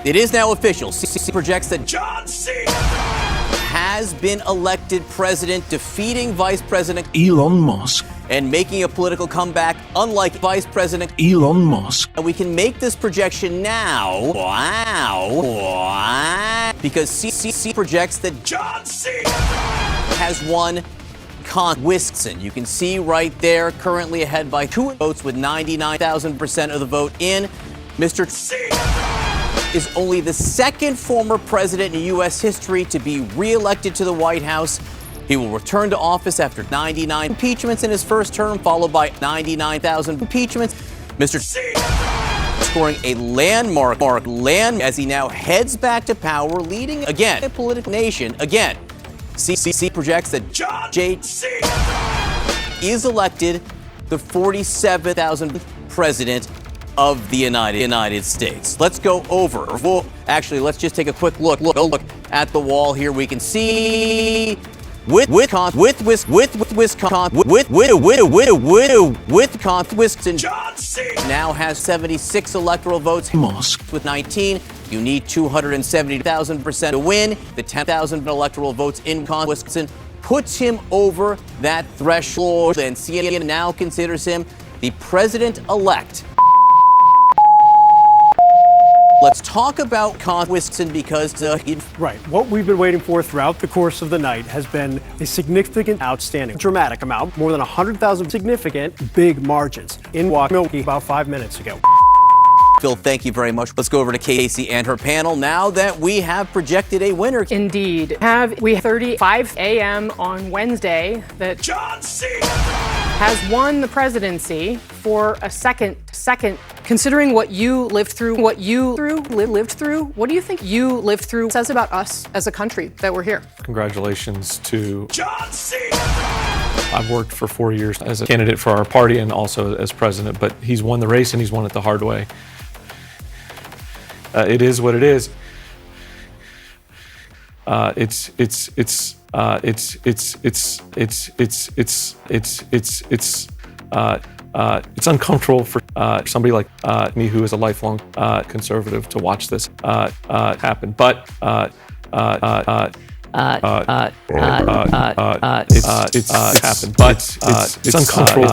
It is now official. CCC projects that John Cena has been elected president, defeating Vice President Elon Musk. and making a political comeback unlike Vice President Elon Musk. And we can make this projection now. Wow. Because CCC projects that John Cena has won Conwissin. You can see right there, currently ahead by 2 votes with 99,000% of the vote in. Mr. Cena is only the second former president in U.S. history to be re-elected to the White House. He will return to office after 99 impeachments in his first term, followed by 99,000 impeachments. Mr. Cena scoring a landmark as he now heads back to power, leading again a political nation. Again, CCC projects that John J. Cena is elected the 47,000th president of the United States. Let's go over. Well, actually, let's just take a quick look at the wall here. We can see Conwissin, John Cena now has 76 electoral votes. Musk with 19. You need 270,000% to win. The 10,000 electoral votes in Conwissin puts him over that threshold, and CNN now considers him the president-elect. Let's talk about Conwissin because Right. What we've been waiting for throughout the course of the night has been a significant, outstanding, dramatic amount, more than 100,000 significant, big margins in Milwaukee about 5 minutes ago. Phil, thank you very much. Let's go over to Casey and her panel now that we have projected a winner. Indeed. We 35 a.m. on Wednesday that John Cena has won the presidency for a second. Considering what you lived through, what do you think you lived through says about us as a country that we're here? Congratulations to John Cena. I've worked for 4 years as a candidate for our party and also as president, but he's won the race and he's won it the hard way. It is what it is. It's uncomfortable for somebody like me, who is a lifelong conservative, to watch this happen. But it's happened. But it's uncomfortable.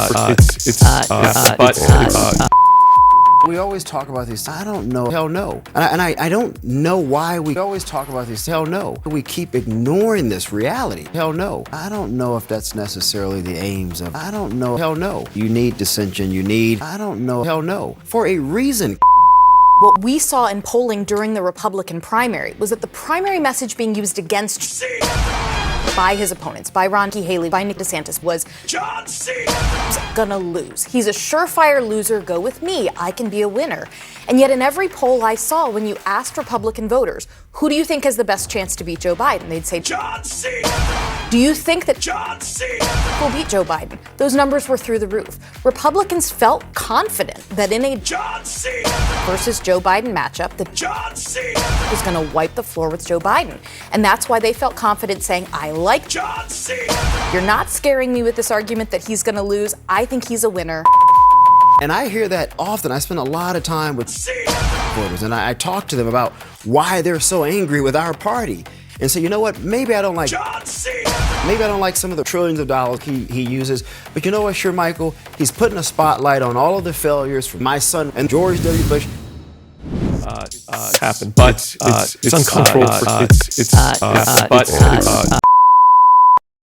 We always talk about these. I don't know. Hell no. And I don't know why we always talk about these. Hell no. We keep ignoring this reality. Hell no. I don't know if that's necessarily the aims of. I don't know. Hell no. You need dissension. You need. I don't know. Hell no. For a reason. What we saw in polling during the Republican primary was that the primary message being used against Cena by his opponents, by Nikki Haley, by Nick DeSantis, was John Cena is gonna lose. He's a surefire loser. Go with me. I can be a winner. And yet in every poll I saw, when you asked Republican voters, who do you think has the best chance to beat Joe Biden? They'd say, John Cena. Do you think that John Cena will beat Joe Biden? Those numbers were through the roof. Republicans felt confident that in a John Cena versus Joe Biden matchup, that John Cena was going to wipe the floor with Joe Biden. And that's why they felt confident saying, I like John Cena. You're not scaring me with this argument that he's going to lose. I think he's a winner. And I hear that often. I spend a lot of time with voters, and I talk to them about why they're so angry with our party. And say, you know what? Maybe I don't like John Cena. Maybe I don't like some of the trillions of dollars he uses. But you know what, sure, Michael? He's putting a spotlight on all of the failures from my son and George W. Bush. Happened, but it's uncomfortable.